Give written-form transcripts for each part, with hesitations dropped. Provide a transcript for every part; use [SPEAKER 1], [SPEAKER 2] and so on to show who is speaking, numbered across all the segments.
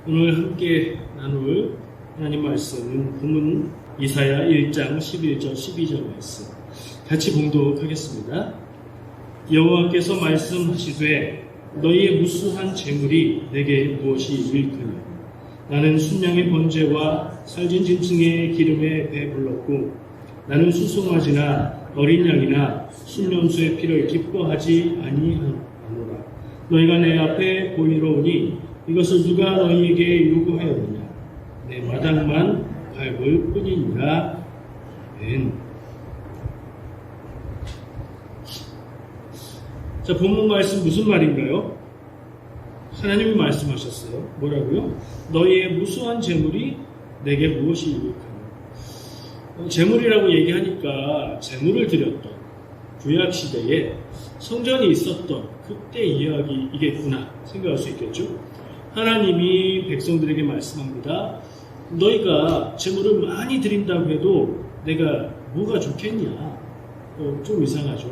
[SPEAKER 1] 오늘 함께 나눌 하나님 말씀은 본문 이사야 1장 11절 12절 말씀 같이 봉독하겠습니다. 여호와께서 말씀하시되 너희의 무수한 재물이 내게 무엇이 유익하냐. 나는 순양의 번제와 살진 짐승의 기름에 배불렀고 나는 수송아지나 어린 양이나 순염소의 피를 기뻐하지 아니하노라. 너희가 내 앞에 보이러 오니 이것을 누가 너희에게 요구하였느냐. 내 마당만 밟을 뿐이니라. 아멘. 자, 본문 말씀 무슨 말인가요? 하나님이 말씀하셨어요. 뭐라고요? 너희의 무수한 재물이 내게 무엇이 유익하냐. 재물이라고 얘기하니까 재물을 드렸던 구약 시대에 성전이 있었던 그때 이야기이겠구나 생각할 수 있겠죠. 하나님이 백성들에게 말씀합니다. 너희가 재물을 많이 드린다고 해도 내가 뭐가 좋겠냐. 좀 이상하죠.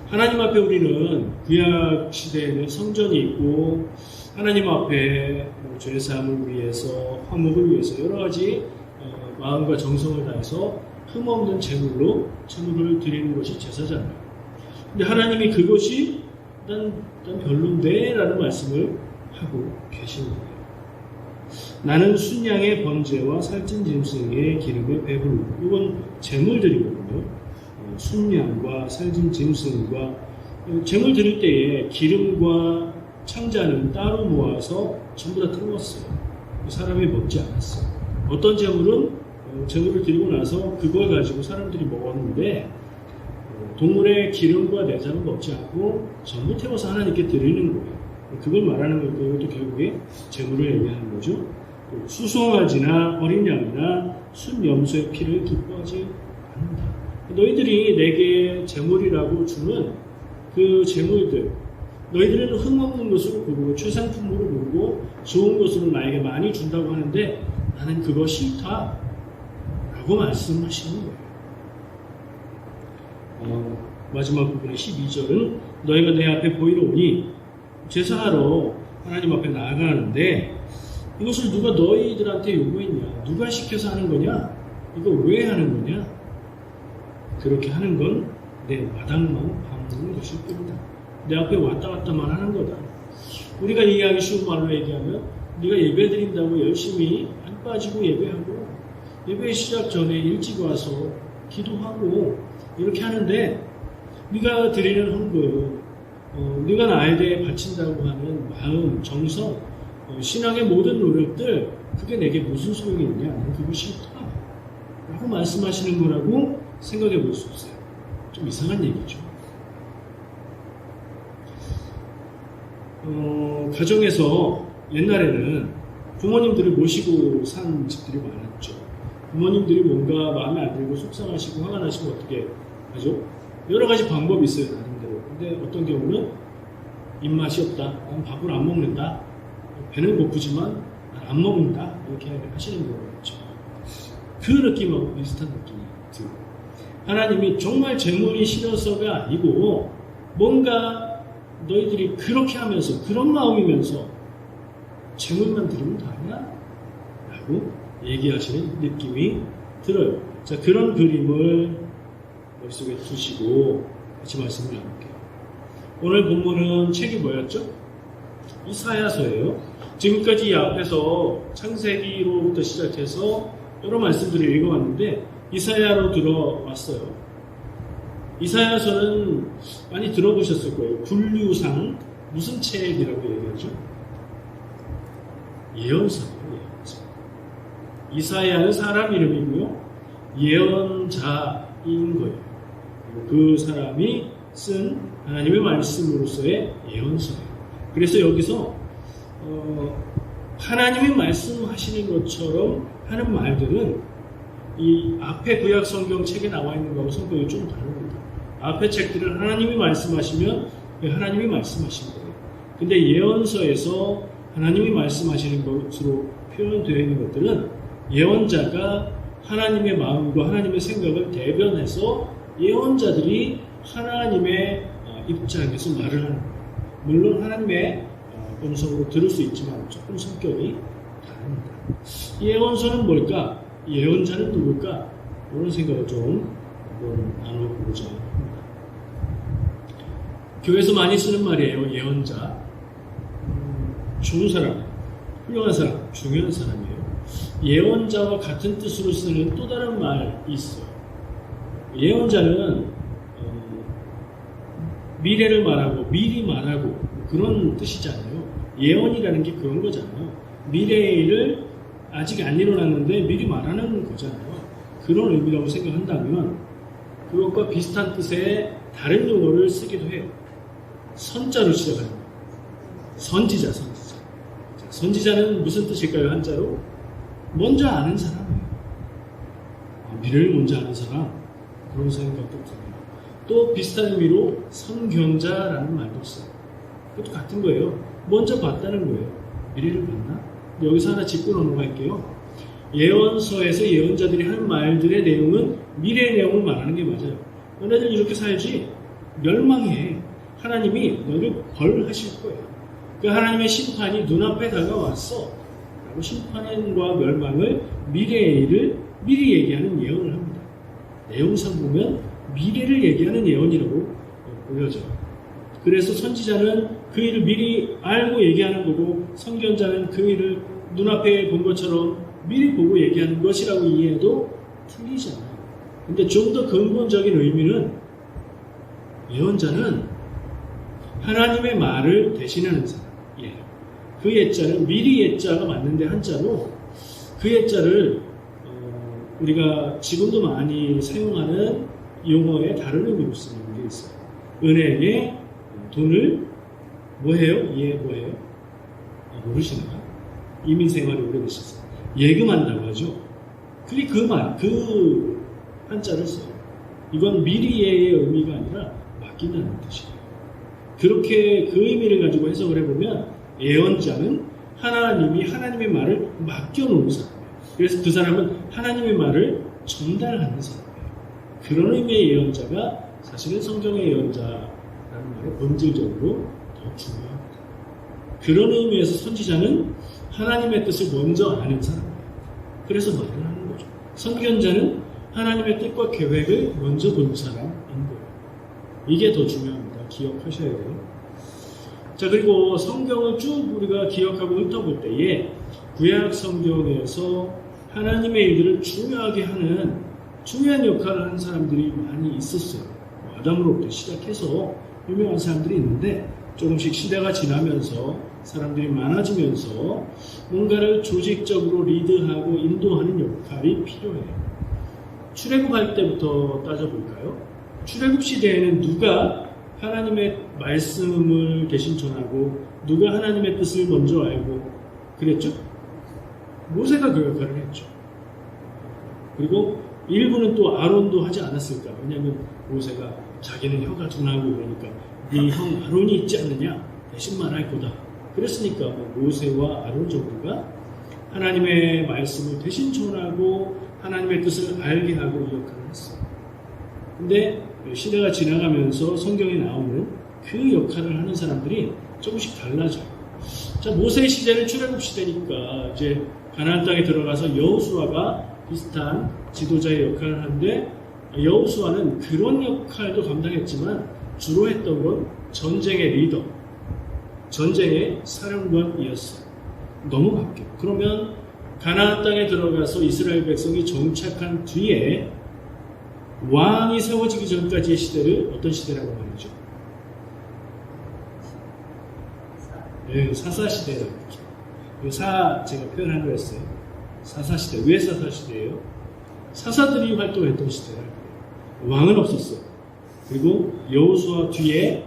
[SPEAKER 1] 하나님 앞에 우리는 구약 시대에는 성전이 있고 하나님 앞에 죄사함을 위해서 화목을 위해서 여러 가지 마음과 정성을 다해서 흠없는 제물로 제물을 드리는 것이 제사잖아요. 근데 하나님이 그것이 난 별론데 라는 말씀을 하고 계시는 거예요. 나는 순양의 번제와 살찐 짐승의 기름에 배불르고, 이건 제물들이거든요. 순양과 살진 짐승과 제물 드릴 때에 기름과 창자는 따로 모아서 전부 다 태웠어요. 사람이 먹지 않았어요. 어떤 제물은 제물을 드리고 나서 그걸 가지고 사람들이 먹었는데 동물의 기름과 내장은 먹지 않고 전부 태워서 하나님께 드리는 거예요. 그걸 말하는 거예요. 이것도 결국에 제물을 얘기하는 거죠. 수송아지나 어린 양이나 순염소의 피를 기뻐하지 않는다. 너희들이 내게 제물이라고 주는 그 제물들, 너희들은 흠없는 것으로 부르고 최상품으로 부르고 좋은 것으로 나에게 많이 준다고 하는데 나는 그거 싫다 라고 말씀하시는 거예요. 마지막 부분의 12절은 너희가 내 앞에 보이러 오니 제사하러 하나님 앞에 나아가는데 이것을 누가 너희들한테 요구했냐, 누가 시켜서 하는 거냐, 이거 왜 하는 거냐. 그렇게 하는 건 내 마당만 밟는 것일 뿐이다. 내 앞에 왔다 갔다만 하는 거다. 우리가 이해하기 쉬운 말로 얘기하면 네가 예배 드린다고 열심히 안 빠지고 예배하고 예배 시작 전에 일찍 와서 기도하고 이렇게 하는데 네가 드리는 헌금, 네가 나에 대해 바친다고 하는 마음, 정성, 신앙의 모든 노력들, 그게 내게 무슨 소용이 있냐. 나는 그거 싫다 라고 말씀하시는 거라고 생각해 볼 수 있어요. 좀 이상한 얘기죠. 가정에서 옛날에는 부모님들을 모시고 산 집들이 많았죠. 부모님들이 뭔가 마음에 안 들고 속상하시고 화가 나시면 어떻게 하죠? 여러 가지 방법이 있어요, 나름대로. 근데 어떤 경우는 입맛이 없다, 난 밥을 안 먹는다, 배는 고프지만 난 안 먹는다, 이렇게 하시는 경우가 있죠. 그 느낌하고 비슷한 느낌이 들어요. 하나님이 정말 재물이 싫어서가 아니고 뭔가 너희들이 그렇게 하면서 그런 마음이면서 재물만 드리면 다냐? 라고 얘기하시는 느낌이 들어요. 자, 그런 그림을 머릿속에 두시고 같이 말씀을 나눌게요. 오늘 본문은 책이 뭐였죠? 이사야서예요. 지금까지 이 앞에서 창세기로부터 시작해서 여러 말씀들을 읽어왔는데 이사야로 들어왔어요. 이사야서는 많이 들어보셨을 거예요. 분류상 무슨 책이라고 얘기하죠? 예언서예요. 예언서. 이사야는 사람 이름이고요. 예언자인 거예요. 그 사람이 쓴 하나님의 말씀으로서의 예언서예요. 그래서 여기서 하나님이 말씀하시는 것처럼 하는 말들은 이 앞에 구약 성경 책에 나와 있는 거하고 성경이 좀 다릅니다. 앞에 책들은 하나님이 말씀하시면 하나님이 말씀하시는 거예요. 근데 예언서에서 하나님이 말씀하시는 것으로 표현되어 있는 것들은 예언자가 하나님의 마음과 하나님의 생각을 대변해서 예언자들이 하나님의 입장에서 말을 하는 거예요. 물론 하나님의 음성으로 들을 수 있지만 조금 성격이 다릅니다. 예언서는 뭘까? 예언자는 누굴까? 이런 생각을 좀 한번 나눠보고자 합니다. 교회에서 많이 쓰는 말이에요. 예언자. 좋은 사람, 훌륭한 사람, 중요한 사람이에요. 예언자와 같은 뜻으로 쓰는 또 다른 말이 있어요. 예언자는 미래를 말하고 미리 말하고 그런 뜻이잖아요. 예언이라는 게 그런 거잖아요. 미래의 일을 아직 안 일어났는데 미리 말하는 거잖아요. 그런 의미라고 생각한다면 그것과 비슷한 뜻의 다른 용어를 쓰기도 해요. 선자로 시작합니다. 선지자. 선지자는 무슨 뜻일까요? 한자로? 먼저 아는 사람이에요. 미래를 먼저 아는 사람. 그런 생각도 듭니다. 또 비슷한 의미로 선경자라는 말도 써요. 그것도 같은 거예요. 먼저 봤다는 거예요. 미래를 봤나? 여기서 하나 짚고 넘어갈게요. 예언서에서 예언자들이 한 말들의 내용은 미래의 내용을 말하는 게 맞아요. 너네들 이렇게 살지 멸망해. 하나님이 너를 벌하실 거예요. 그 하나님의 심판이 눈앞에 다가왔어. 라고 심판과 멸망을 미래의 일을 미리 얘기하는 예언을 합니다. 내용상 보면 미래를 얘기하는 예언이라고 보여져요. 그래서 선지자는 그 일을 미리 알고 얘기하는 거고 선견자는 그 일을 눈앞에 본 것처럼 미리 보고 얘기하는 것이라고 이해해도 틀리잖아요. 근데 좀 더 근본적인 의미는 예언자는 하나님의 말을 대신하는 사람이에요. 그 예자는 미리 예자가 맞는데 한자로 그 예자를 우리가 지금도 많이 사용하는 용어의 다른 의미로 쓰는 게 있어요. 은행에 돈을 뭐해요? 뭐해요? 모르시나요? 이민생활이 오래되셨어요. 예금한다고 하죠. 그게 그 한자를 써요. 이건 미리의 의미가 아니라 맡긴다는 뜻이에요. 그렇게 그 의미를 가지고 해석을 해보면 예언자는 하나님이 하나님의 말을 맡겨놓은 사람이에요. 그래서 그 사람은 하나님의 말을 전달하는 사람이에요. 그런 의미의 예언자가 사실은 성경의 예언자라는 말의 본질적으로 더 중요합니다. 그런 의미에서 선지자는 하나님의 뜻을 먼저 아는 사람이에요. 그래서 말을 하는 거죠. 선견자는 하나님의 뜻과 계획을 먼저 본 사람인 거예요. 이게 더 중요합니다. 기억하셔야 돼요. 자, 그리고 성경을 쭉 우리가 기억하고 훑어볼 때에 구약 성경에서 하나님의 일들을 중요하게 하는 중요한 역할을 하는 사람들이 많이 있었어요. 아담으로부터 시작해서 유명한 사람들이 있는데 조금씩 시대가 지나면서 사람들이 많아지면서 뭔가를 조직적으로 리드하고 인도하는 역할이 필요해요. 출애굽할 때부터 따져볼까요? 출애굽 시대에는 누가 하나님의 말씀을 대신 전하고 누가 하나님의 뜻을 먼저 알고 그랬죠? 모세가 그 역할을 했죠. 그리고 일부는 또 아론도 하지 않았을까? 왜냐하면 모세가 자기는 혀가 둔하고 그러니까 네 형 아론이 있지 않느냐? 대신 말할 거다. 그랬으니까 모세와 아론 정도가 하나님의 말씀을 대신 전하고 하나님의 뜻을 알게 하고 이 역할을 했어요. 근데 시대가 지나가면서 성경에 나오는 그 역할을 하는 사람들이 조금씩 달라져요. 자, 모세 시대는 출애굽 시대니까 이제 가나안 땅에 들어가서 여호수아가 비슷한 지도자의 역할을 하는데 여호수아는 그런 역할도 감당했지만 주로 했던 건 전쟁의 리더, 전쟁의 사령관이었어요. 넘어갈게요. 그러면 가나안 땅에 들어가서 이스라엘 백성이 정착한 뒤에 왕이 세워지기 전까지의 시대를 어떤 시대라고 말이죠? 네, 사사시대라고 했죠. 제가 표현한 거였어요. 사사시대. 왜 사사시대예요? 사사들이 활동했던 시대라. 왕은 없었어요. 그리고 여호수아 뒤에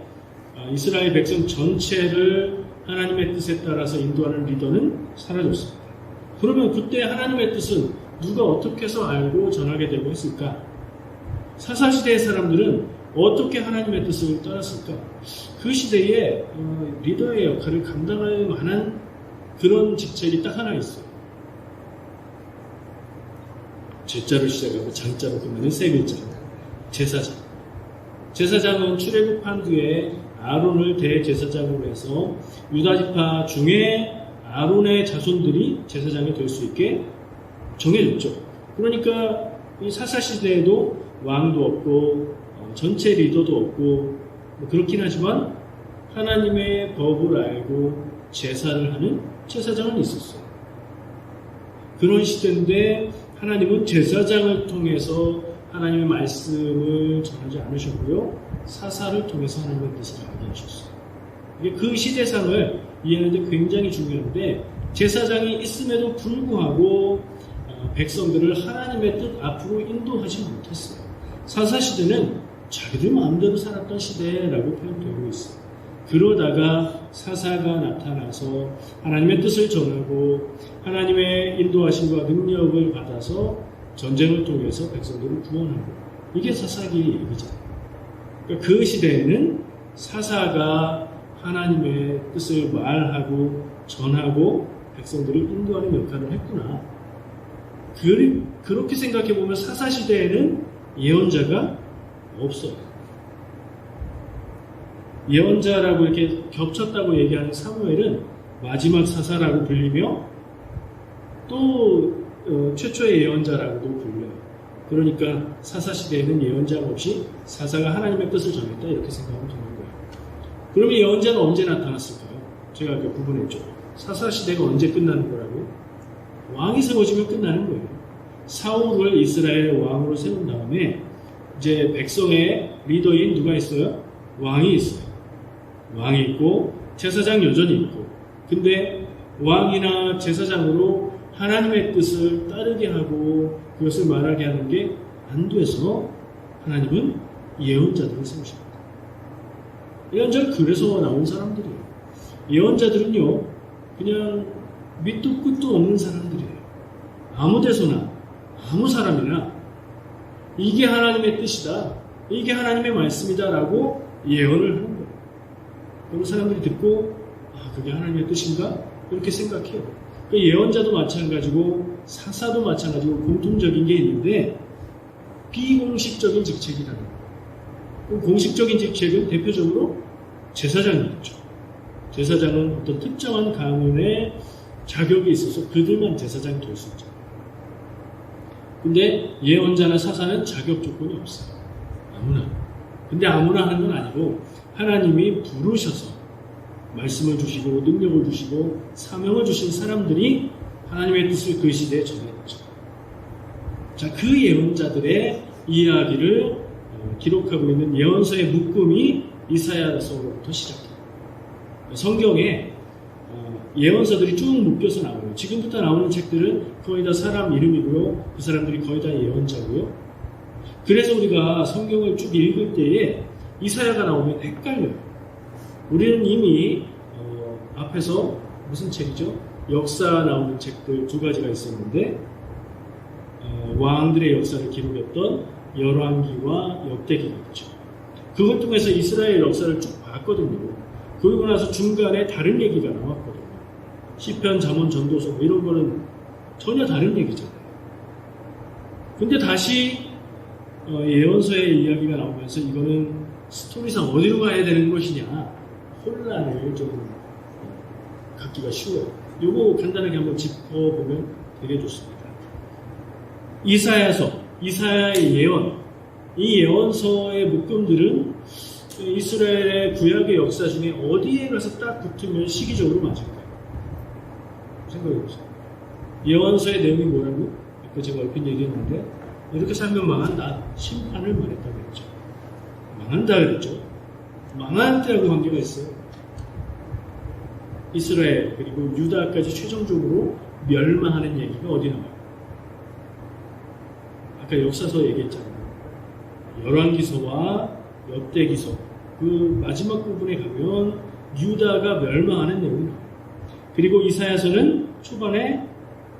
[SPEAKER 1] 이스라엘 백성 전체를 하나님의 뜻에 따라서 인도하는 리더는 사라졌습니다. 그러면 그때 하나님의 뜻은 누가 어떻게 해서 알고 전하게 되고 했을까? 사사시대의 사람들은 어떻게 하나님의 뜻을 따랐을까? 그 시대에 리더의 역할을 감당할 만한 그런 직책이 딱 하나 있어요. 제자로 시작하고 장자로 끝나는 세 글자. 제사장. 제사장은 출애굽한 뒤에 아론을 대제사장으로 해서 유다 지파 중에 아론의 자손들이 제사장이 될 수 있게 정해졌죠. 그러니까 이 사사 시대에도 왕도 없고 전체 리더도 없고 뭐 그렇긴 하지만 하나님의 법을 알고 제사를 하는 제사장은 있었어요. 그런 시대인데 하나님은 제사장을 통해서 하나님의 말씀을 전하지 않으셨고요. 사사를 통해서 하나님의 뜻을 알게 하셨어요. 이게 그 시대상을 이해하는데 굉장히 중요한데 제사장이 있음에도 불구하고 백성들을 하나님의 뜻 앞으로 인도하지 못했어요. 사사시대는 자기들 마음대로 살았던 시대라고 표현되고 있어요. 그러다가 사사가 나타나서 하나님의 뜻을 전하고 하나님의 인도하심과 능력을 받아서 전쟁을 통해서 백성들을 구원하고 이게 사사기의 얘기잖아요. 그러니까 그 시대에는 사사가 하나님의 뜻을 말하고 전하고 백성들을 인도하는 역할을 했구나. 그렇게 생각해보면 사사시대에는 예언자가 없어요. 예언자라고 이렇게 겹쳤다고 얘기하는 사무엘은 마지막 사사라고 불리며 또 최초의 예언자라고도 불려요. 그러니까 사사시대에는 예언자가 없이 사사가 하나님의 뜻을 전했다 이렇게 생각하면 되는 거예요. 그러면 예언자는 언제 나타났을까요? 제가 아까 구분했죠. 사사시대가 언제 끝나는 거라고요? 왕이 세워지면 끝나는 거예요. 사울을 이스라엘 왕으로 세운 다음에 이제 백성의 리더인 누가 있어요? 왕이 있어요. 왕이 있고 제사장 여전히 있고 근데 왕이나 제사장으로 하나님의 뜻을 따르게 하고 그것을 말하게 하는 게 안 돼서 하나님은 예언자들을 세우십니다. 예언자는 그래서 나온 사람들이에요. 예언자들은요 그냥 밑도 끝도 없는 사람들이에요. 아무 데서나 아무 사람이나 이게 하나님의 뜻이다 이게 하나님의 말씀이다 라고 예언을 하는 거예요. 그리고 사람들이 듣고 그게 하나님의 뜻인가? 이렇게 생각해요. 그 예언자도 마찬가지고 사사도 마찬가지고 공통적인 게 있는데 비공식적인 직책이라는 거예요. 공식적인 직책은 대표적으로 제사장이겠죠. 제사장은 어떤 특정한 가문의 자격이 있어서 그들만 제사장이 될 수 있죠. 근데 예언자나 사사는 자격 조건이 없어요. 아무나. 근데 아무나 하는 건 아니고 하나님이 부르셔서 말씀을 주시고 능력을 주시고 사명을 주신 사람들이 하나님의 뜻을 그 시대에 전했죠. 자, 그 예언자들의 이야기를 기록하고 있는 예언서의 묶음이 이사야서로부터 시작해요. 성경에 예언서들이 쭉 묶여서 나와요. 지금부터 나오는 책들은 거의 다 사람 이름이고요. 그 사람들이 거의 다 예언자고요. 그래서 우리가 성경을 쭉 읽을 때에 이사야가 나오면 헷갈려요. 우리는 이미 앞에서 무슨 책이죠? 역사 나오는 책들 두 가지가 있었는데 왕들의 역사를 기록했던 열왕기와 역대기가 있죠. 그것 통해서 이스라엘 역사를 쭉 봤거든요. 그러고 나서 중간에 다른 얘기가 나왔거든요. 시편, 잠언, 전도서 이런 거는 전혀 다른 얘기잖아요. 근데 다시 예언서의 이야기가 나오면서 이거는 스토리상 어디로 가야 되는 것이냐 혼란을 좀 갖기가 쉬워요. 이거 간단하게 한번 짚어보면 되게 좋습니다. 이사야서, 이사야의 예언, 이 예언서의 묶음들은 이스라엘의 구약의 역사 중에 어디에 가서 딱 붙으면 시기적으로 맞을까요? 생각해보세요. 예언서의 내용이 뭐라고? 아까 제가 얼핏 얘기했는데 이렇게 살면 망한다. 심판을 말했다고 했죠. 망한다 그랬죠. 망한 때하고 관계가 있어요. 이스라엘 그리고 유다까지 최종적으로 멸망하는 얘기가 어디 나와요? 아까 역사서 얘기했잖아요. 열왕기서와 역대기서 그 마지막 부분에 가면 유다가 멸망하는 내용이 나와요. 그리고 이사야서는 초반에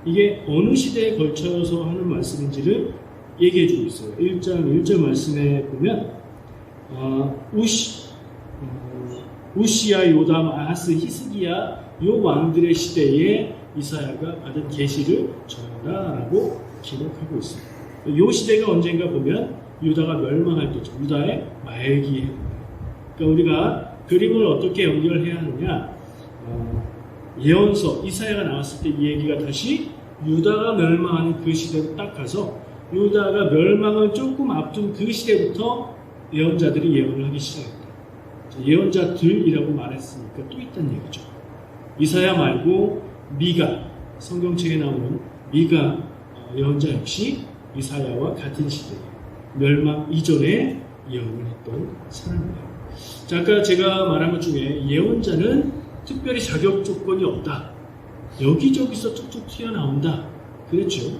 [SPEAKER 1] 이게 어느 시대에 걸쳐서 하는 말씀인지를 얘기해주고 있어요. 1장 1절 말씀에 보면 우시야, 요담, 아하스, 히스기야 요 왕들의 시대에 이사야가 받은 계시를 전하라고 기록하고 있습니다. 요 시대가 언젠가 보면 유다가 멸망할 때죠. 유다의 말기에. 그러니까 우리가 그림을 어떻게 연결해야 하느냐? 예언서 이사야가 나왔을 때 이 얘기가 다시 유다가 멸망하는 그 시대로 딱 가서 유다가 멸망을 조금 앞둔 그 시대부터 예언자들이 예언을 하기 시작했다. 예언자들이라고 말했으니까 또 있다는 얘기죠. 이사야 말고 미가, 성경책에 나오는 미가 예언자 역시 이사야와 같은 시대, 멸망 이전에 예언을 했던 사람이에요. 자, 아까 제가 말한 것 중에 예언자는 특별히 자격 조건이 없다. 여기저기서 툭툭 튀어나온다. 그랬죠.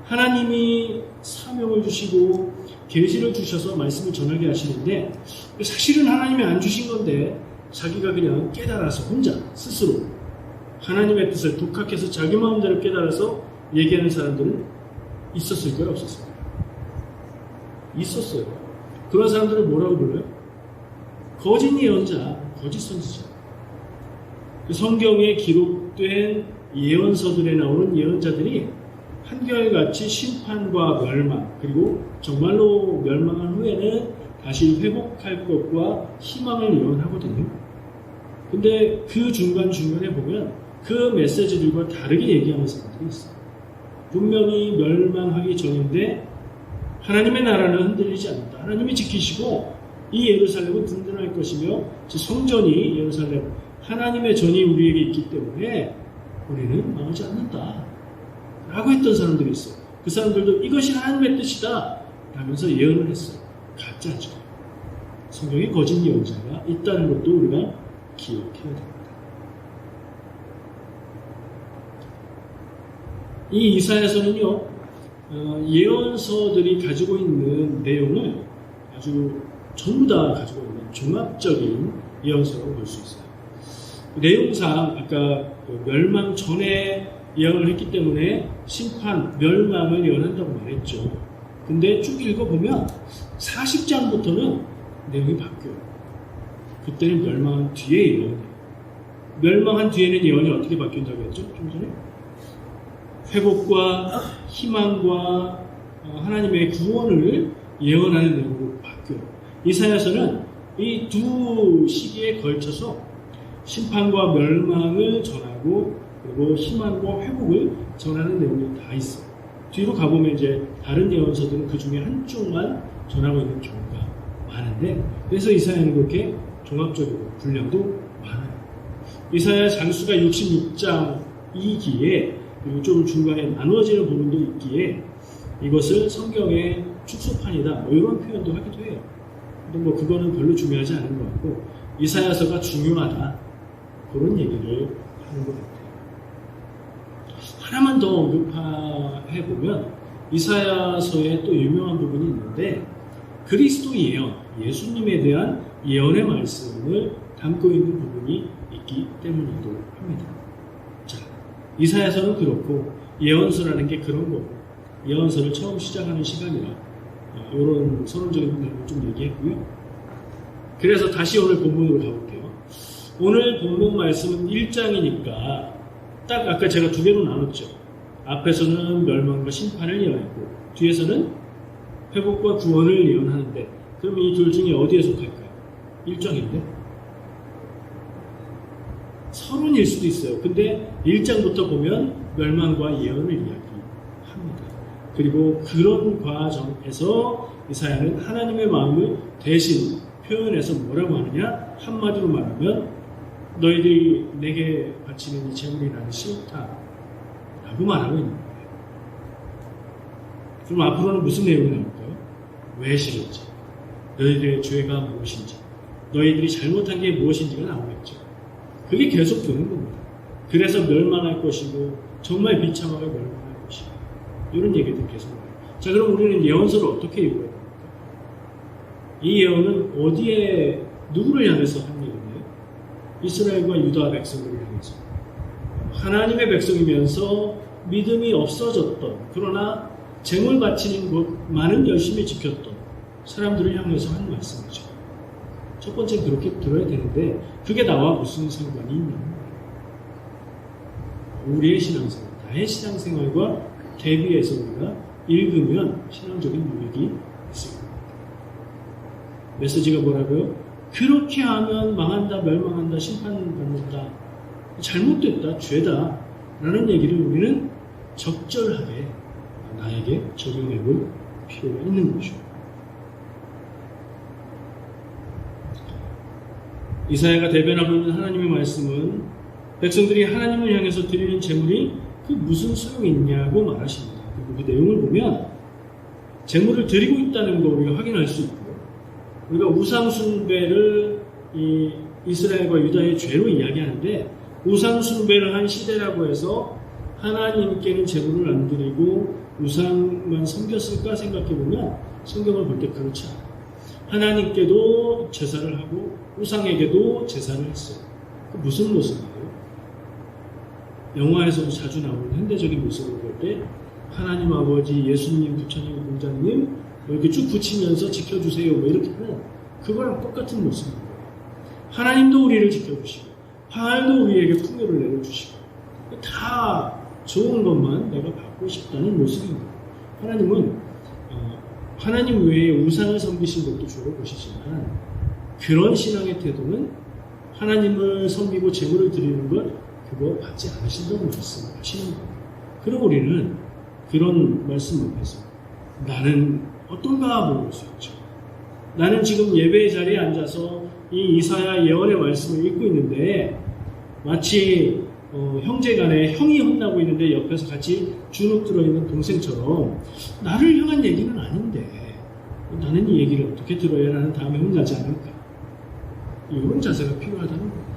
[SPEAKER 1] 하나님이 사명을 주시고 계시를 주셔서 말씀을 전하게 하시는데 사실은 하나님이 안 주신 건데 자기가 그냥 깨달아서 혼자 스스로 하나님의 뜻을 독학해서 자기 마음대로 깨달아서 얘기하는 사람들은 있었을까요? 없었을까요? 있었어요. 그런 사람들을 뭐라고 불러요? 거짓 예언자, 거짓 선지자. 성경에 기록된 예언서들에 나오는 예언자들이 한결같이 심판과 멸망, 그리고 정말로 멸망한 후에는 다시 회복할 것과 희망을 예언하거든요. 근데 그 중간중간에 보면 그 메시지들과 다르게 얘기하는 사람들이 있어요. 분명히 멸망하기 전인데 하나님의 나라는 흔들리지 않는다. 하나님이 지키시고 이 예루살렘은 든든할 것이며 성전이 예루살렘 하나님의 전이 우리에게 있기 때문에 우리는 망하지 않는다 라고 했던 사람들이 있어요. 그 사람들도 이것이 하나님의 뜻이다 라면서 예언을 했어요. 가짜죠. 성경에 거짓 예언자가 있다는 것도 우리가 기억해야 됩니다. 이 이사야서는요, 예언서들이 가지고 있는 내용을 아주 전부 다 가지고 있는 종합적인 예언서라고 볼 수 있어요. 내용상 아까 멸망 전에 예언을 했기 때문에 심판, 멸망을 예언한다고 말했죠. 근데 쭉 읽어보면 40장부터는 내용이 바뀌어요. 그때는 멸망한 뒤에 예언이에요. 멸망한 뒤에는 예언이 어떻게 바뀐다고 했죠? 좀 전에? 회복과 희망과 하나님의 구원을 예언하는 내용으로 바뀌어요. 이사야서는 이 두 시기에 걸쳐서 심판과 멸망을 전하고 그리고 희망과 회복을 전하는 내용이 다 있어요. 뒤로 가보면 이제 다른 예언서들은 그 중에 한쪽만 전하고 있는 경우가 많은데 그래서 이사야는 그렇게 종합적으로 분량도 많아요. 이사야 장수가 66장이기에 그리고 좀 중간에 나누어지는 부분도 있기에 이것을 성경의 축소판이다 뭐 이런 표현도 하기도 해요. 근데 뭐 그거는 별로 중요하지 않은 것 같고 이사야서가 중요하다 그런 얘기를 하는 것 같아요. 하나만 더 언급해보면 이사야서에 또 유명한 부분이 있는데 그리스도 예언, 예수님에 대한 예언의 말씀을 담고 있는 부분이 있기 때문이기도 합니다. 자, 이사야서는 그렇고 예언서라는 게 그런 거고 예언서를 처음 시작하는 시간이라 이런 서론적인 내용을 좀 얘기했고요. 그래서 다시 오늘 본문으로 가볼게요. 오늘 본문 말씀은 1장이니까 딱 아까 제가 두 개로 나눴죠. 앞에서는 멸망과 심판을 예언했고 뒤에서는 회복과 구원을 예언하는데 그럼 이 둘 중에 어디에 속할까요? 1장인데? 서론일 수도 있어요. 근데 1장부터 보면 멸망과 예언을 이야기합니다. 그리고 그런 과정에서 이사야는 하나님의 마음을 대신 표현해서 뭐라고 하느냐? 한마디로 말하면 너희들이 내게 바치는 이 제물이 나는 싫다 라고 말하고 있는 거예요. 그럼 앞으로는 무슨 내용이 나올까요? 왜 싫은지, 너희들의 죄가 무엇인지, 너희들이 잘못한 게 무엇인지가 나오겠죠. 그게 계속 되는 겁니다. 그래서 멸망할 것이고 정말 비참하게 멸망할 것이고 이런 얘기들 계속 나와요. 자, 그럼 우리는 예언서를 어떻게 읽어야 됩니까? 이 예언은 어디에 누구를 향해서 한 얘기인가요? 이스라엘과 유다 백성들을 향해서 하나님의 백성이면서 믿음이 없어졌던 그러나 제물 바치는 것만은 열심히 지켰던 사람들을 향해서 한 말씀이죠. 첫 번째는 그렇게 들어야 되는데 그게 나와 무슨 상관이 있냐? 우리의 신앙생활, 나의 신앙생활과 대비해서 우리가 읽으면 신앙적인 유익이 있습니다. 메시지가 뭐라고요? 그렇게 하면 망한다, 멸망한다, 심판받는다, 잘못됐다, 죄다 라는 얘기를 우리는 적절하게 나에게 적용해 볼 필요가 있는 것입니다. 이사야가 대변하고 있는 하나님의 말씀은 백성들이 하나님을 향해서 드리는 제물이 그 무슨 소용이 있냐고 말하십니다. 그리고 그 내용을 보면 제물을 드리고 있다는 거 우리가 확인할 수 있고, 우리가 우상숭배를 이스라엘과 유다의 죄로 이야기하는데, 우상숭배를 한 시대라고 해서 하나님께는 제물을 안 드리고 우상만 섬겼을까 생각해보면 성경을 볼 때 그렇지 않아요. 하나님께도 제사를 하고 우상에게도 제사를 했어요. 그 무슨 모습이에요? 영화에서도 자주 나오는 현대적인 모습을 볼 때 하나님 아버지, 예수님, 부처님, 공자님 이렇게 쭉 붙이면서 지켜주세요 뭐 이렇게 하면 그거랑 똑같은 모습인 거예요. 하나님도 우리를 지켜주시고 하늘도 우리에게 풍요를 내려주시고 다 좋은 것만 내가 받고 싶다는 모습인 거예요. 하나님은 하나님 외에 우상을 섬기신 것도 주로 보시지만 그런 신앙의 태도는 하나님을 섬기고 제물을 드리는 것 그거 받지 않으신다고 말씀하시는 거예요. 그럼 우리는 그런 말씀 앞에서 나는 어떤가 물어볼 수 있죠. 나는 지금 예배의 자리에 앉아서 이 이사야 예언의 말씀을 읽고 있는데 마치 형제간에 형이 혼나고 있는데 옆에서 같이 주눅 들어있는 동생처럼 나를 향한 얘기는 아닌데 나는 이 얘기를 어떻게 들어야 하는 다음에 혼나지 않을까? 이런 자세가 필요하다는 거예요.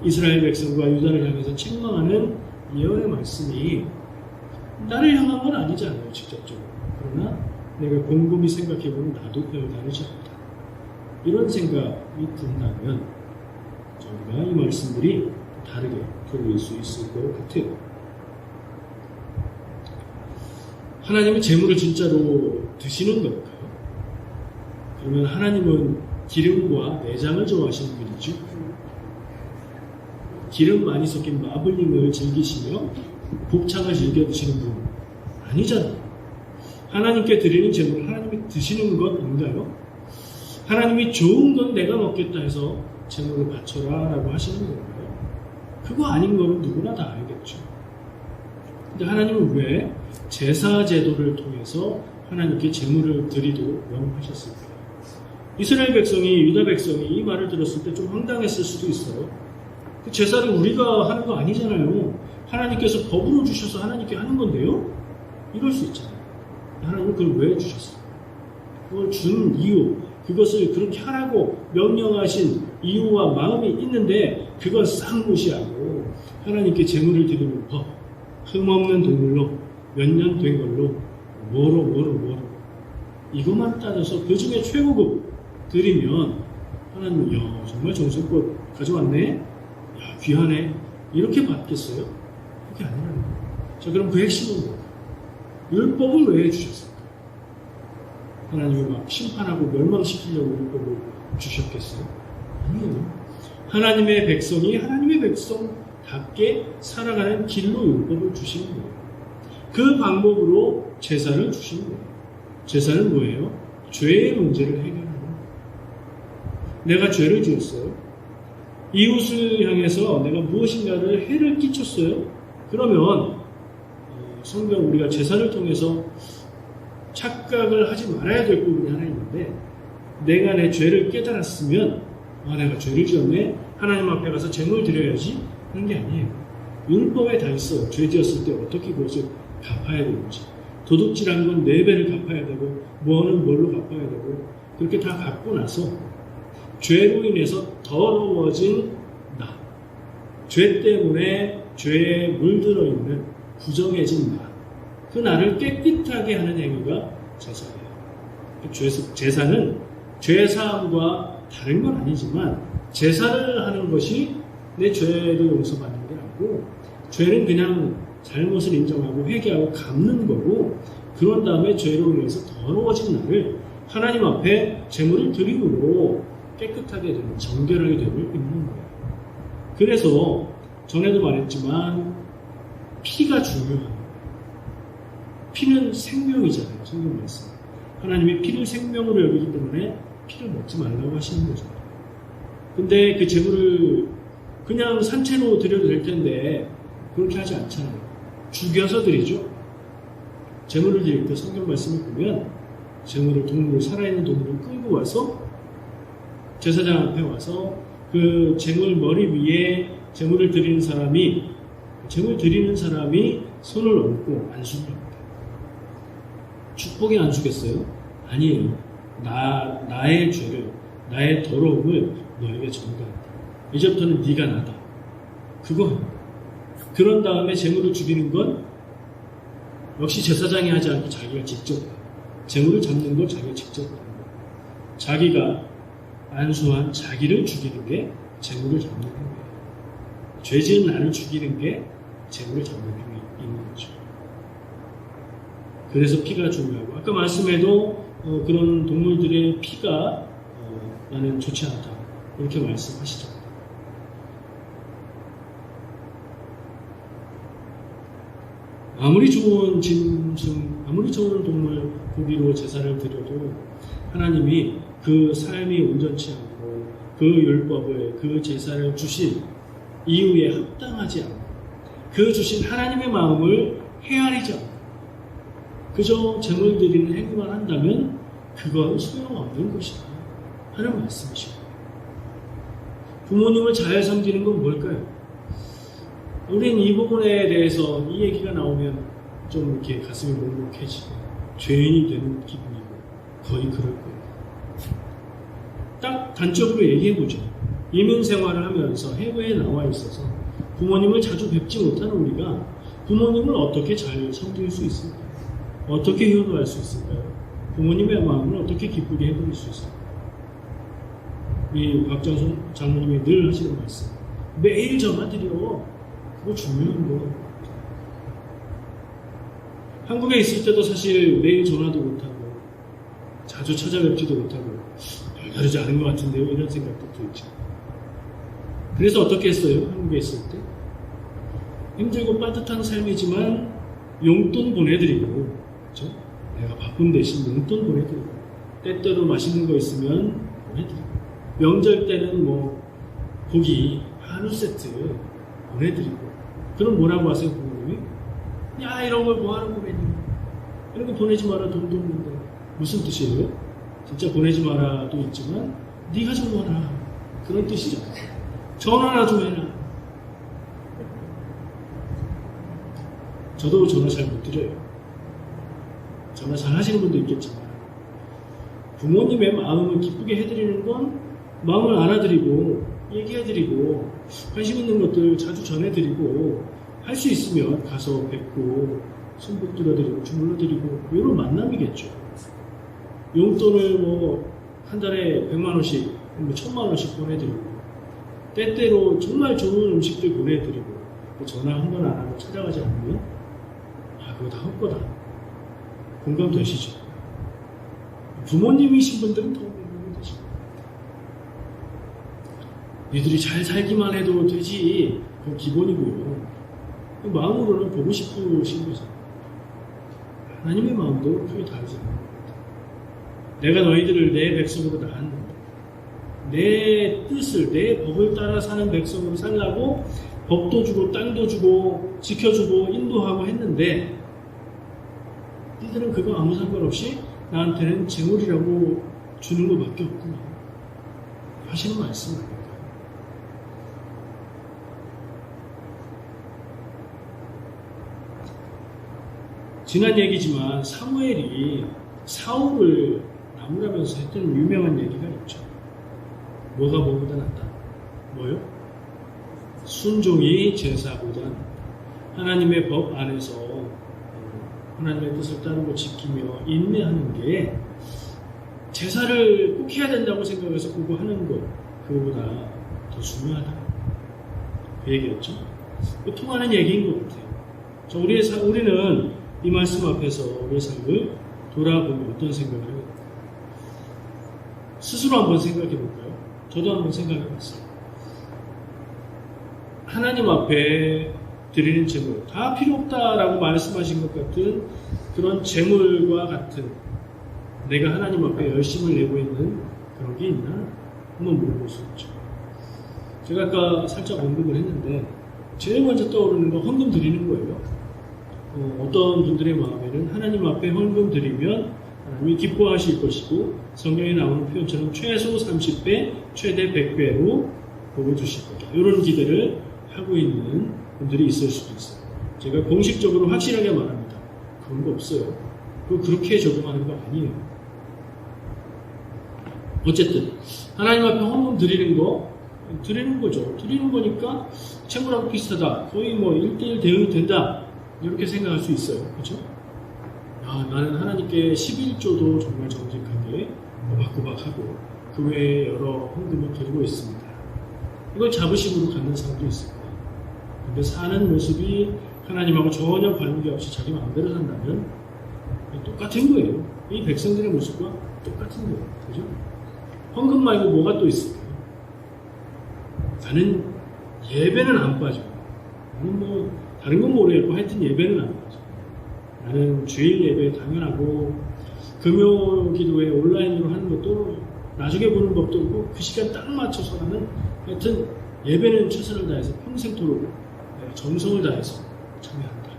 [SPEAKER 1] 이스라엘 백성과 유다를 향해서 책망하는 예언의 말씀이 나를 향한 건 아니잖아요, 직접적으로. 그러나 내가 곰곰이 생각해보면 나도 별 다르지 않다. 이런 생각이 든다면 저희가 이 말씀들이 다르게 들릴 수 있을 것 같아요. 하나님은 제물을 진짜로 드시는 걸까요? 그러면 하나님은 기름과 내장을 좋아하시는 분이죠. 기름 많이 섞인 마블링을 즐기시며 곱창을 즐겨 드시는 분 아니잖아요. 하나님께 드리는 제물을 하나님이 드시는 것 아닌가요? 하나님이 좋은 건 내가 먹겠다 해서 제물을 바쳐라 라고 하시는 건가요? 그거 아닌 거는 누구나 다 알겠죠. 근데 하나님은 왜 제사 제도를 통해서 하나님께 제물을 드리도록 명하셨을까요? 이스라엘 백성이, 유다 백성이 이 말을 들었을 때 좀 황당했을 수도 있어요. 그 제사를 우리가 하는 거 아니잖아요. 하나님께서 법으로 주셔서 하나님께 하는 건데요? 이럴 수 있잖아요. 하나님은 그걸 왜 주셨어요? 그걸 준 이유, 그것을 그렇게 하라고 명령하신 이유와 마음이 있는데 그걸 싹 무시하고 하나님께 제물을 드리는 법, 흠없는 동물로 몇 년 된 걸로 뭐로 이것만 따져서 그 중에 최고급 드리면 하나님은 야 정말 정성껏 가져왔네, 야 귀하네 이렇게 받겠어요? 그게 아니라는 거예요. 자, 그럼 그 핵심은 뭐예요? 율법을 왜 주셨을까? 하나님이 막 심판하고 멸망시키려고 율법을 주셨겠어요? 아니에요. 하나님의 백성이 하나님의 백성답게 살아가는 길로 율법을 주시는 거예요. 그 방법으로 제사를 주시는 거예요. 제사는 뭐예요? 죄의 문제를 해결하는 거예요. 내가 죄를 지었어요. 이웃을 향해서 내가 무엇인가를 해를 끼쳤어요. 그러면 성경 우리가 제사를 통해서 착각을 하지 말아야 될 부분이 하나 있는데, 내가 내 죄를 깨달았으면 내가 죄를 지었네, 하나님 앞에 가서 제물 드려야지 하는 게 아니에요. 율법에 다 있어요. 죄 지었을 때 어떻게 그것을 갚아야 되는지, 도둑질한 건 4배를 갚아야 되고 뭐는 뭘로 갚아야 되고, 그렇게 다 갚고 나서 죄로 인해서 더러워진 나, 죄 때문에 죄에 물들어 있는 부정해진 나, 그 나를 깨끗하게 하는 행위가 제사예요. 제사는 죄사함과 다른 건 아니지만 제사를 하는 것이 내 죄를 용서받는 게 아니고, 죄는 그냥 잘못을 인정하고 회개하고 갚는 거고, 그런 다음에 죄로 인해서 더러워진 나를 하나님 앞에 제물을 드림으로 깨끗하게 되는, 정결하게 되고 있는 거예요. 그래서 전에도 말했지만 피가 중요한 거예요. 피는 생명이잖아요. 성경 말씀. 하나님이 피를 생명으로 여기기 때문에 피를 먹지 말라고 하시는 거죠. 근데 그 제물을 그냥 산채로 드려도 될 텐데 그렇게 하지 않잖아요. 죽여서 드리죠. 제물을 드릴 때 성경 말씀을 보면 제물을 살아있는 동물을 끌고 와서 제사장 앞에 와서 그 제물 머리 위에 제물을 드리는 사람이 손을 얹고 안수를 합니다. 축복의 안수겠어요? 아니에요. 나의 죄를, 나의 더러움을 너에게 전가한다. 이제부터는 네가 나다. 그거. 그런 다음에 제물을 죽이는 건 역시 제사장이 하지 않고 자기가 직접 제물을 잡는 걸 자기가 직접 하는 거예요. 자기가 안수한 자기를 죽이는 게 제물을 잡는 행위예요. 죄 지은 나를 죽이는 게 제물을 잡는 행위인 거죠. 그래서 피가 중요하고 아까 말씀에도 그런 동물들의 피가 나는 좋지 않다 이렇게 말씀하시죠. 아무리 좋은 짐승, 아무리 좋은 동물 고기로 제사를 드려도 하나님이 그 삶이 온전치 않고 그 율법을, 그 제사를 주신 이후에 합당하지 않고 그 주신 하나님의 마음을 헤아리지 않고 그저 제물 드리는 행위만 한다면 그건 소용없는 것이다 하는 말씀이시고 부모님을 잘 섬기는 건 뭘까요? 우린 이 부분에 대해서 이 얘기가 나오면 좀 이렇게 가슴이 먹먹해지고 죄인이 되는 기분이고 거의 그럴 거예요. 딱 단적으로 얘기해보죠. 이민 생활을 하면서 해외에 나와 있어서 부모님을 자주 뵙지 못하는 우리가 부모님을 어떻게 잘 섬길 수 있을까요? 어떻게 효도할 수 있을까요? 부모님의 마음을 어떻게 기쁘게 해드릴 수 있을까요? 우리 박정순 장모님이 늘 하시는 말씀 매일 전화드려. 그거 중요한 거. 한국에 있을 때도 사실 매일 전화도 못하고 자주 찾아뵙지도 못하고 다르지 않은 것 같은데요 이런 생각도 들죠. 그래서 어떻게 했어요? 한국에 있을 때 힘들고 빠듯한 삶이지만 용돈 보내드리고 그렇죠? 내가 바쁜 대신 용돈 보내드리고 때때로 맛있는 거 있으면 보내드리고 명절 때는 뭐 고기 한우 세트 보내드리고 그럼 뭐라고 하세요 부모님이? 야 이런 걸 뭐하러 보내니? 이런 거 보내지 마라 돈도 없는데 무슨 뜻이에요? 진짜 보내지 마라도 있지만 네가 좀 와라 그런 뜻이죠. 전화나 좀 해라. 저도 전화 잘 못 드려요. 전화 잘 하시는 분도 있겠지만 부모님의 마음을 기쁘게 해드리는 건 마음을 알아드리고 얘기해드리고 관심 있는 것들 자주 전해드리고 할 수 있으면 가서 뵙고 손 붙들어드리고 주물러드리고 이런 만남이겠죠. 용돈을 뭐 한 달에 100만원씩 뭐 1000만원씩 보내드리고 때때로 정말 좋은 음식들 보내드리고 전화 한 번 안 하고 찾아가지 않으면 그거 다 헛거다. 공감되시죠? 부모님이신 분들은 더 공감이 되시고 니들이 잘 살기만 해도 되지 그건 기본이고요. 마음으로는 보고 싶으신 거죠. 하나님의 마음도 크게 다르지 않는 것 같아요. 내가 너희들을 내 백성으로 낳았는데 내 뜻을, 내 법을 따라 사는 백성으로 살라고 법도 주고 땅도 주고 지켜주고 인도하고 했는데 니들은 그거 아무 상관없이 나한테는 재물이라고 주는 것밖에 없구나 하시는 말씀 아닙니까? 지난 얘기지만 사무엘이 사울을 나무라면서 했던 유명한 얘기가 있죠. 뭐가 뭐보다 낫다? 뭐요? 순종이 제사보다 낫다. 하나님의 법 안에서 하나님의 뜻을 따르고 지키며 인내하는 게 제사를 꼭 해야 된다고 생각해서 그거 하는 것 그거보다 더 중요하다. 그 얘기였죠. 통하는 얘기인 것 같아요. 우리는 이 말씀 앞에서 우리의 삶을 돌아보면 어떤 생각을 해요? 스스로 한번 생각해 볼까요? 저도 한번 생각해 봤어요. 하나님 앞에 드리는 제물 다 필요 없다라고 말씀하신 것 같은 그런 제물과 같은 내가 하나님 앞에 열심을 내고 있는 그런 게 있나? 한번 물어볼 수 있죠. 제가 아까 살짝 언급을 했는데 제일 먼저 떠오르는 건 헌금 드리는 거예요. 어떤 분들의 마음에는 하나님 앞에 헌금 드리면 하나님이 기뻐하실 것이고 성경에 나오는 표현처럼 최소 30배, 최대 100배로 복을 주실 거다. 이런 기대를 하고 있는 분들이 있을 수도 있어요. 제가 공식적으로 확실하게 말합니다. 그런 거 없어요. 그렇게 적용하는 거 아니에요. 어쨌든 하나님 앞에 헌금 드리는 거죠. 드리는 거니까 채무랑 비슷하다. 거의 뭐 1대1 대응이 된다. 이렇게 생각할 수 있어요. 그렇죠? 나는 하나님께 11조도 정말 정직하게 꼬박꼬박하고 그 외에 여러 헌금을 드리고 있습니다. 이걸 자부심으로 갖는 사람도 있을 거예요. 근데 사는 모습이 하나님하고 전혀 관계없이 자기 마음대로 산다면 똑같은 거예요. 이 백성들의 모습과 똑같은 거예요. 그죠? 헌금 말고 뭐가 또 있을까요? 나는 예배는 안 빠져. 나는 뭐 다른 건 모르겠고 하여튼 예배는 안 빠져. 나는 주일 예배 당연하고 금요 기도회 온라인으로 하는 것도 나중에 보는 법도 없고 그 시간 딱 맞춰서 하는 하여튼 예배는 최선을 다해서 평생토록 정성을 다해서 참여한다.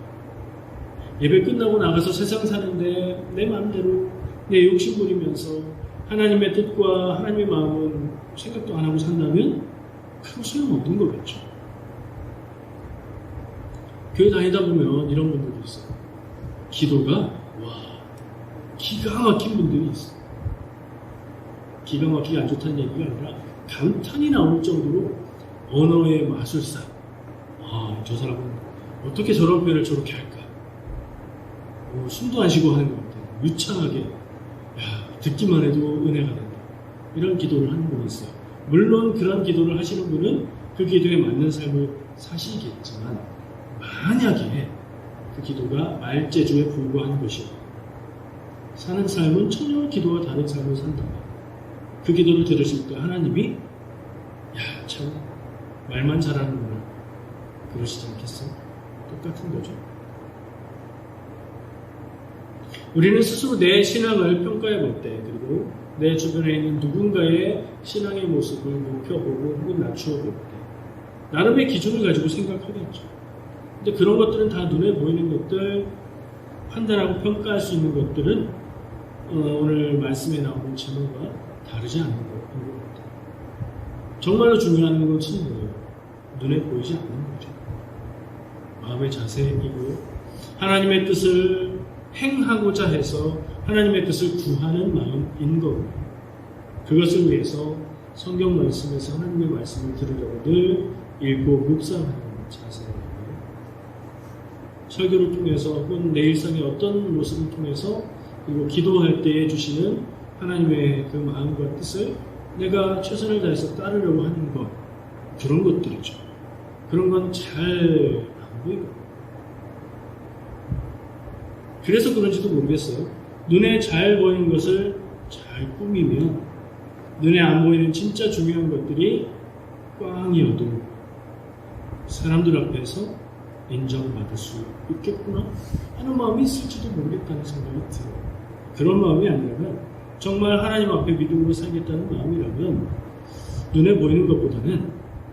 [SPEAKER 1] 예배 끝나고 나가서 세상 사는데 내 마음대로 내 욕심 부리면서 하나님의 뜻과 하나님의 마음은 생각도 안 하고 산다면 큰 소용없는 거겠죠. 교회 다니다 보면 이런 분들도 있어요. 기도가 기가 막힌 분들이 있어요. 기가 막히게 안 좋다는 얘기가 아니라 감탄이 나올 정도로 언어의 마술사. 저 사람은 어떻게 저런 표현을 저렇게 할까? 숨도 안 쉬고 하는 것 같아요. 유창하게. 듣기만 해도 은혜가 된다. 이런 기도를 하는 분이 있어요. 물론 그런 기도를 하시는 분은 그 기도에 맞는 삶을 사시겠지만 만약에 그 기도가 말재주에 불과한 것이고 사는 삶은 전혀 기도와 다른 삶을 산다면 그 기도를 들으실 때 하나님이 참 말만 잘하는구나 그러시지 않겠어요? 똑같은 거죠. 우리는 스스로 내 신앙을 평가해 볼 때 그리고 내 주변에 있는 누군가의 신앙의 모습을 높여보고 혹은 낮추어 볼 때 나름의 기준을 가지고 생각하겠죠. 근데 그런 것들은 다 눈에 보이는 것들, 판단하고 평가할 수 있는 것들은 오늘 말씀에 나오는 질문과 다르지 않는 것 같아요. 정말로 중요한 것은 뭐예요? 눈에 보이지 않는 거죠. 마음의 자세이고 하나님의 뜻을 행하고자 해서 하나님의 뜻을 구하는 마음인 거고요. 그것을 위해서 성경 말씀에서 하나님의 말씀을 들으려고 늘 읽고 묵상하는 자세예요. 설교를 통해서 혹은 내 일상의 어떤 모습을 통해서 그리고 기도할 때 주시는 하나님의 그 마음과 뜻을 내가 최선을 다해서 따르려고 하는 것 그런 것들이죠. 그런 건 잘 안 보이고 그래서 그런지도 모르겠어요. 눈에 잘 보이는 것을 잘 꾸미면 눈에 안 보이는 진짜 중요한 것들이 꽝이어도 사람들 앞에서 인정받을 수 있겠구나 하는 마음이 있을지도 모르겠다는 생각이 들어요. 그런 마음이 아니라면 정말 하나님 앞에 믿음으로 살겠다는 마음이라면 눈에 보이는 것보다는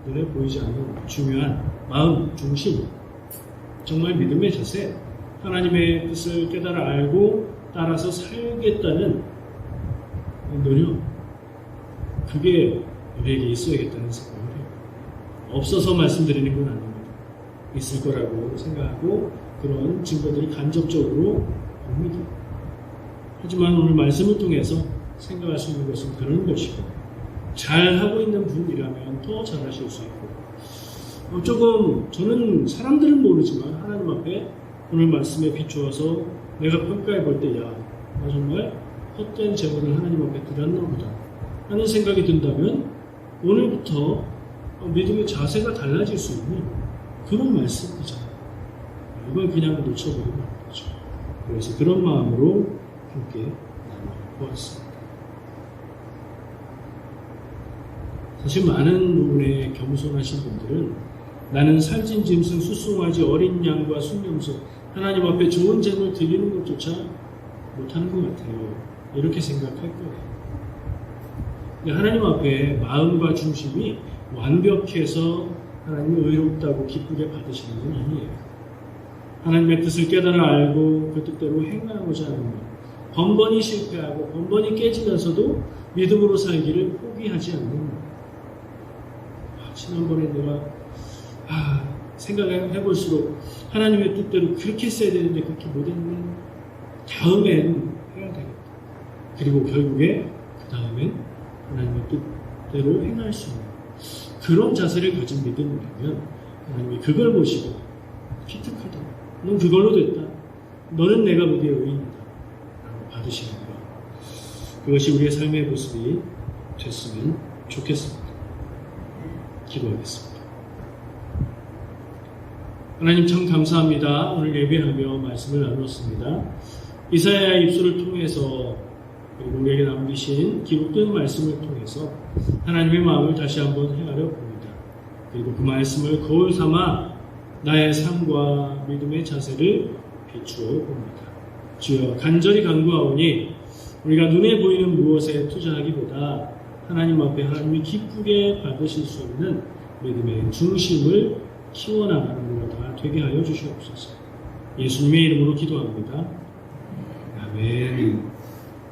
[SPEAKER 1] 눈에 보이지 않는 중요한 마음 중심 정말 믿음의 자세 하나님의 뜻을 깨달아 알고 따라서 살겠다는 노력 그게 우리에게 있어야겠다는 생각을 해요. 없어서 말씀드리는 건 아닙니다. 있을 거라고 생각하고 그런 증거들이 간접적으로 옵니다. 하지만 오늘 말씀을 통해서 생각할 수 있는 것은 그런 것이고 잘하고 있는 분이라면 더 잘하실 수 있고 조금 저는 사람들은 모르지만 하나님 앞에 오늘 말씀에 비추어서 내가 평가해 볼 때 나 정말 헛된 재물을 하나님 앞에 드렸나 보다 하는 생각이 든다면 오늘부터 믿음의 자세가 달라질 수 있는 그런 말씀이잖아요. 이걸 그냥 놓쳐버리면 안 되죠. 그래서 그런 마음으로 함께 나눠보았습니다. 사실 많은 부분에 겸손하신 분들은 나는 살찐 짐승, 수송아지, 어린 양과 순염소 하나님 앞에 좋은 재물 드리는 것조차 못하는 것 같아요. 이렇게 생각할 거예요. 하나님 앞에 마음과 중심이 완벽해서 하나님이 의롭다고 기쁘게 받으시는 건 아니에요. 하나님의 뜻을 깨달아 알고 그 뜻대로 행하고자 하는 것, 번번이 실패하고 번번이 깨지면서도 믿음으로 살기를 포기하지 않는 것. 지난번에 내가 생각해 볼수록 하나님의 뜻대로 그렇게 했어야 되는데 그렇게 못했네. 다음엔 해야 되겠다. 그리고 결국에 그 다음엔 하나님의 뜻대로 행할 수 있는 그런 자세를 가진 믿음이라면 하나님이 그걸 보시고 기특하다. 넌 그걸로 됐다. 너는 내가 보기에 의인이다. 라고 받으시는 것. 그것이 우리의 삶의 모습이 됐으면 좋겠습니다. 기도하겠습니다. 하나님 참 감사합니다. 오늘 예배하며 말씀을 나누었습니다. 이사야의 입술을 통해서 그리고 우리에게 남기신 기록된 말씀을 통해서 하나님의 마음을 다시 한번 헤아려 봅니다. 그리고 그 말씀을 거울 삼아 나의 삶과 믿음의 자세를 비추어 봅니다. 주여 간절히 간구하오니 우리가 눈에 보이는 무엇에 투자하기보다 하나님 앞에 하나님이 기쁘게 받으실 수 있는 믿음의 중심을 키워나가는 것 다 되게 하여 주시옵소서. 예수님의 이름으로 기도합니다. 아멘.